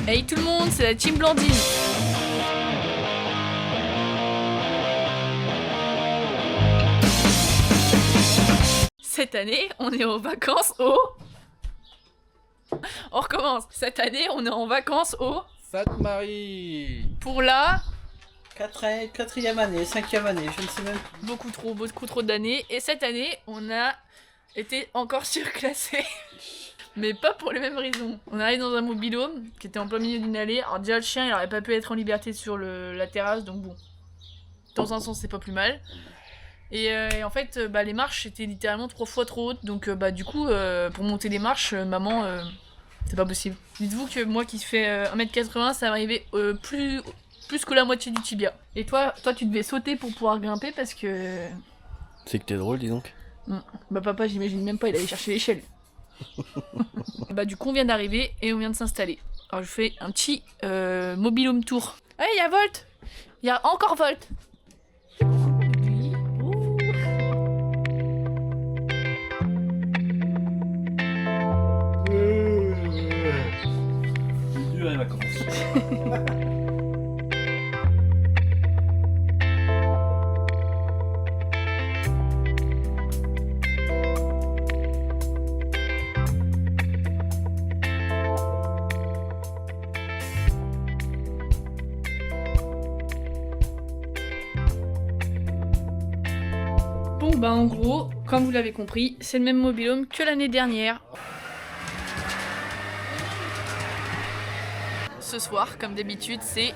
Hey tout le monde, c'est la team Blandine. Cette année, on est en vacances au... On recommence. Cette année, on est en vacances au... Sainte-Marie. Pour la... Quatrième année, cinquième année, je ne sais même. Beaucoup trop d'années. Et cette année, on a été encore surclassé. Mais pas pour les mêmes raisons. On arrive dans un mobil-home qui était en plein milieu d'une allée. Alors déjà, le chien, il aurait pas pu être en liberté sur la terrasse, donc bon. Dans un sens, c'est pas plus mal. Et en fait, les marches étaient littéralement 3 fois trop hautes. Donc du coup, pour monter les marches, maman, c'est pas possible. Dites-vous que moi qui fais 1m80, ça m'arrivait plus que la moitié du tibia. Et toi, tu devais sauter pour pouvoir grimper parce que... C'est que t'es drôle, dis donc. Bah papa, j'imagine même pas, il allait chercher l'échelle. Du coup, on vient d'arriver et on vient de s'installer. Alors je fais un petit mobil-home tour. Hey, il y a Volt. Il y a encore Volt. C'est dur les vacances. Bon, en gros, comme vous l'avez compris, c'est le même mobil-home que l'année dernière. Ce soir, comme d'habitude, c'est...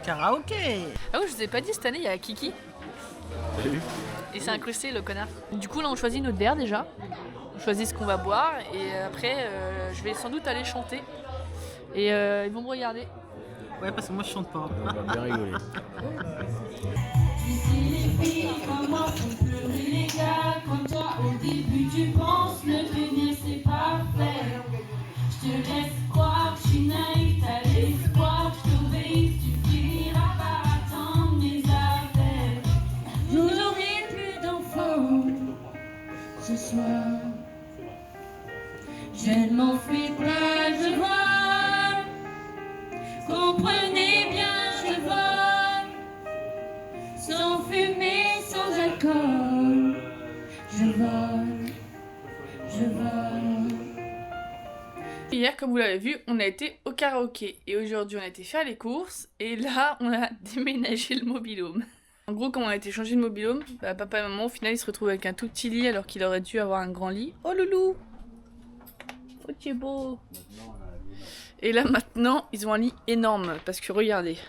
Karaoké. Ah oui, je vous ai pas dit, cette année, il y a Kiki. Salut. Et c'est incrusté, le connard. Du coup, là, on choisit notre verre, déjà. On choisit ce qu'on va boire. Et après, je vais sans doute aller chanter. Et ils vont me regarder. Ouais, parce que moi je chante pas. On va bien rigoler. Comment on peut les gars, comme toi au début tu penses le devenir c'est parfait. Je te laisse croire, je suis naïf, t'as l'espoir, je t'obéis, tu finiras par attendre mes affaires. Je n'aurai plus d'enfants ce soir. Je ne m'en fais pas, je vois. Comprenez bien, je vois. Sans fumée, sans alcool, je vole. Hier, comme vous l'avez vu, on a été au karaoké. Et aujourd'hui, on a été faire les courses. Et là, on a déménagé le mobil-home. En gros, quand on a été changer de mobil-home, papa et maman, au final, ils se retrouvent avec un tout petit lit alors qu'il aurait dû avoir un grand lit. Oh loulou! Oh, tu es beau! Et là, maintenant, ils ont un lit énorme. Parce que regardez.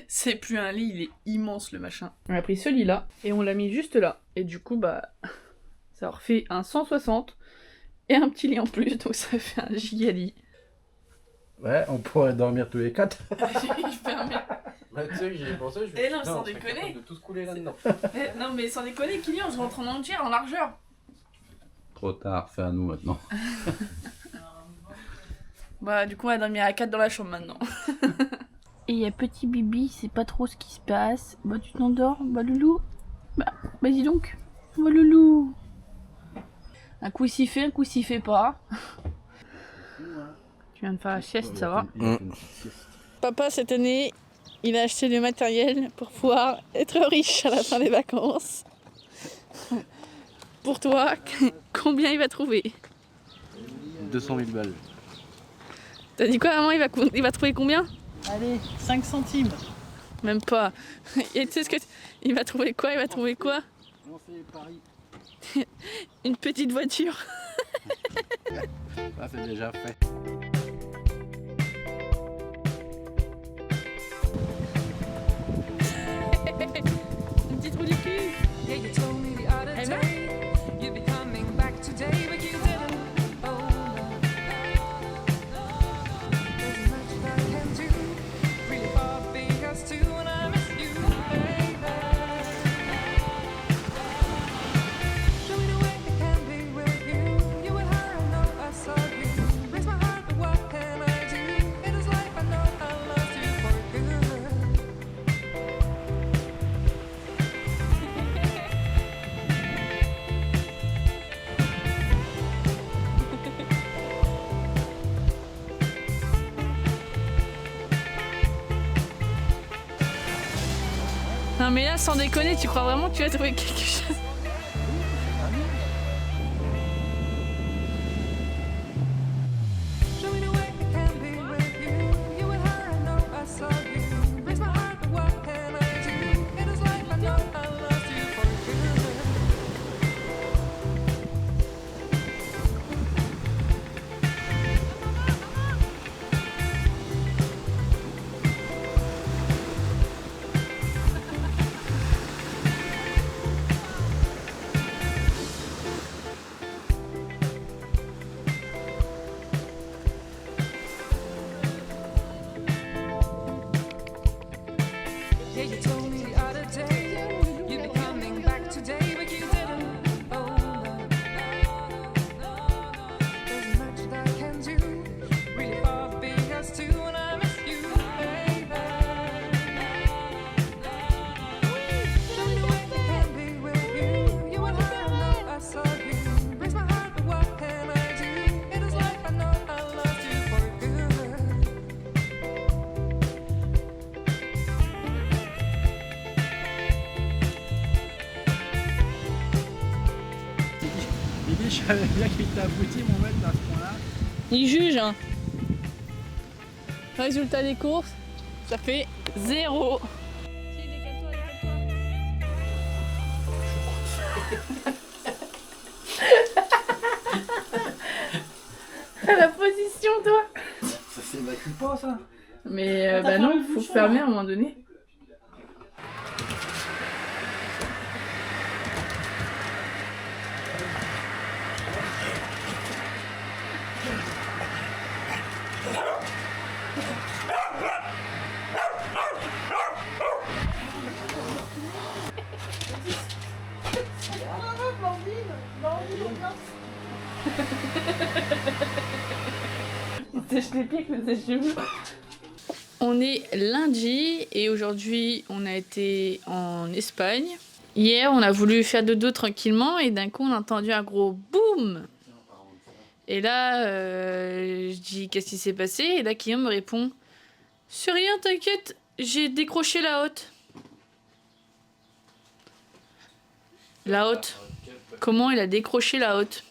C'est plus un lit, il est immense le machin. On a pris ce lit là et on l'a mis juste là. Et du coup, ça leur fait un 160 et un petit lit en plus, donc ça fait un giga lit. Ouais, on pourrait dormir tous les quatre. Il ferme. Bah, tu sais, j'ai pensé, je Eh non, sans déconner. de tous couler là-dedans. Non, mais sans déconner, Kylian, je rentre en entière, en largeur. Trop tard, c'est à nous maintenant. Du coup, on va dormir à 4 dans la chambre maintenant. Et il y a petit Bibi, c'est pas trop ce qui se passe. Tu t'endors, loulou. Dis donc. Loulou. Un coup il s'y fait, un coup il s'y fait pas. Tu viens de faire la sieste, ça va. Papa, cette année, il a acheté du matériel pour pouvoir être riche à la fin des vacances. Pour toi, combien il va trouver? 200 000 balles. T'as dit quoi, maman? Il va trouver combien? Allez, 5 centimes. Même pas. Et tu sais ce que... Il va trouver quoi? On fait Paris. Une petite voiture. Ça, c'est déjà fait. Une petite roue du cul. Yeah, you told me the other Hey, day you'd be coming back today, but you didn't. Oh, no. There's much that I can do. Really far being us two, and I miss you, baby. Show me the way I can be with you. You were her, I know I saw you. Breaks my heart, but what can I do? It is life, I know I lost you for good. Non mais là, sans déconner, tu crois vraiment que tu vas trouver quelque chose? Show me the way it can be with you. You and her, I know I saw you. Breaks my heart, but what can I do? In this life, I know I lost you for good. Yeah, you told me the other day you'd be coming back today, but you didn't. Oh no, there's much that I can do. Really far from being us two, and I miss you, baby. Show me the way it can be with you. You and her, I know I saw you. Breaks my heart, but what can I do? In this life, I know I lost you for good. Bibi, je savais bien qu'il t'a abouti mon maître à ce point-là. Il juge, hein. Résultat des courses, ça fait 0. La position, toi. Ça s'évacue pas ça. Mais bah non, faut fermer à un moment donné. Il sèche les pieds avec le sèche-cheveux. On est lundi et aujourd'hui on a été en Espagne. Hier on a voulu faire dodo tranquillement et d'un coup on a entendu un gros boum. Et là je dis qu'est-ce qui s'est passé? Et là Guillaume me répond c'est rien, t'inquiète, j'ai décroché la hotte. La hotte. Comment il a décroché la hotte?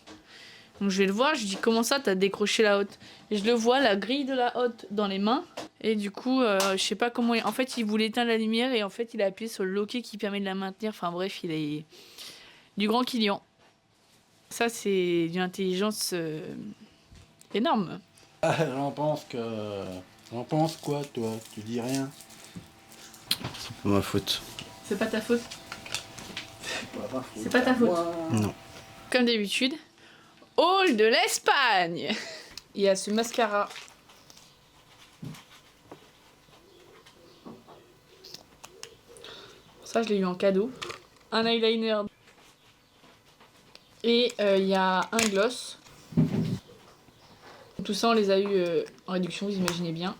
Donc je vais le voir, je dis comment ça t'as décroché la hotte? Et je le vois, la grille de la hotte dans les mains. Et du coup, je sais pas comment... En fait, il voulait éteindre la lumière et en fait, il a appuyé sur le loquet qui permet de la maintenir. Enfin bref, il est du grand client. Ça, c'est d'une intelligence énorme. J'en pense que... J'en pense quoi, toi? Tu dis rien? C'est pas ma faute. C'est pas ta faute. Pas C'est pas ta faute. Non. Comme d'habitude, hall de l'Espagne. Il y a ce mascara. Ça, je l'ai eu en cadeau. Un eyeliner. Et il y a un gloss. Tout ça, on les a eu en réduction, vous imaginez bien.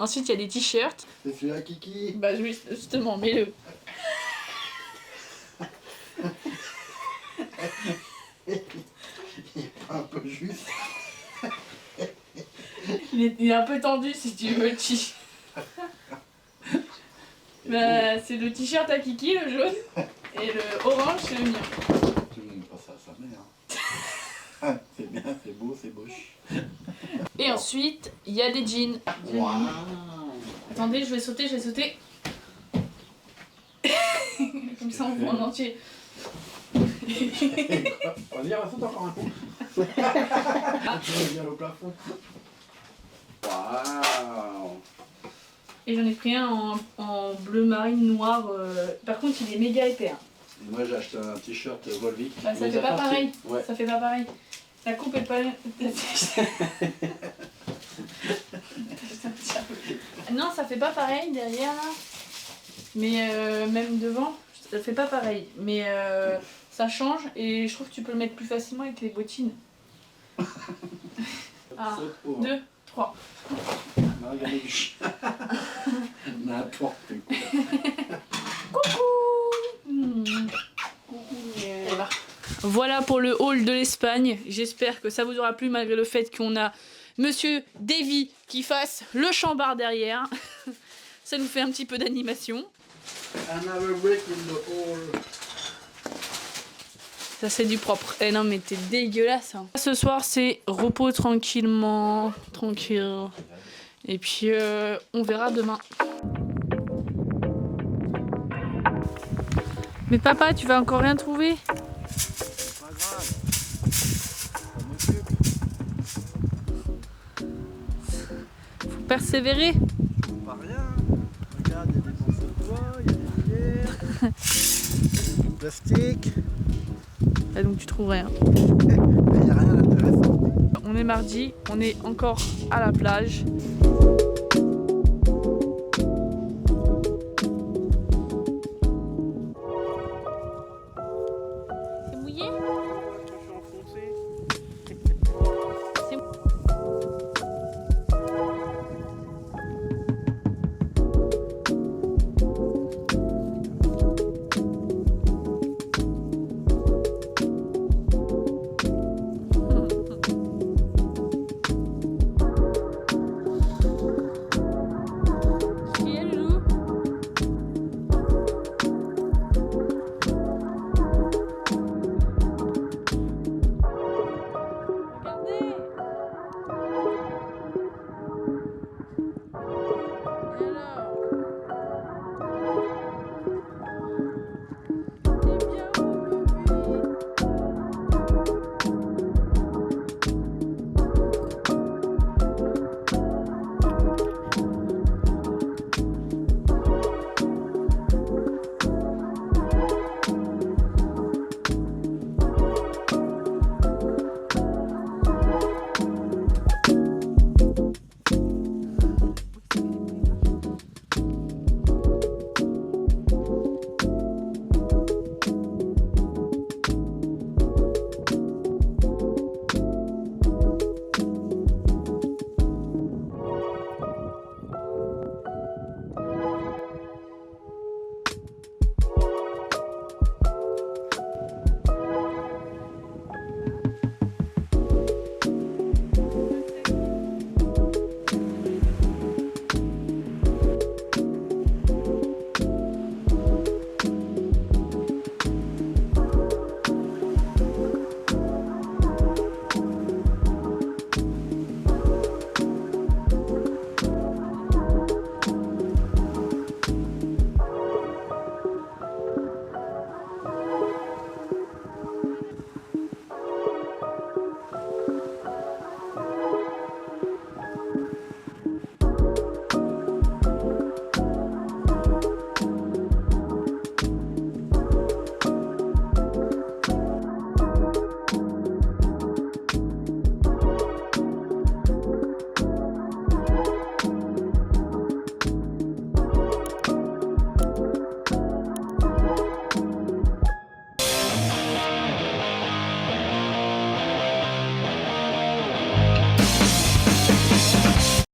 Ensuite, il y a des t-shirts. C'est celui-là, Kiki. Bah, justement, mets-le. Un peu juste. Il est un peu tendu si tu veux le t-shirt. Bah, c'est le t-shirt à Kiki, le jaune. Et le orange, c'est le mien. Tu montres pas ça à sa mère. C'est bien, c'est beau, c'est moche. Et ensuite, il y a des jeans. Waouh. Attendez, je vais sauter. Comme ça, on voit en entier. Vas-y, saute encore un coup. Tu reviens au plafond. Waouh. Et j'en ai pris un en bleu marine noir. Par contre, il est méga épais. Hein. Et moi, j'ai acheté un t-shirt Volvic. Bah, ça fait pas pareil. Ouais. Ça fait pas pareil. La coupe est pas... Non, ça fait pas pareil derrière là. Mais même devant, ça fait pas pareil. Mais ça change et je trouve que tu peux le mettre plus facilement avec les bottines. 1, 2, 3. Regardez du chien. N'importe quoi. Voilà pour le haul de l'Espagne. J'espère que ça vous aura plu malgré le fait qu'on a Monsieur Davy qui fasse le chambard derrière. Ça nous fait un petit peu d'animation. Another brick in the hole. Ça c'est du propre. Eh non mais t'es dégueulasse. Hein. Ce soir c'est repos tranquillement, tranquille. Et puis on verra demain. Mais papa, tu vas encore rien trouver? Pas grave. Ça m'occupe. Faut persévérer. Pas rien. Regarde, il y a des morceaux de bois, il y a des pierres, il y a du plastique. Et donc tu trouves rien. Mais il n'y a rien d'intéressant. On est mardi, on est encore à la plage.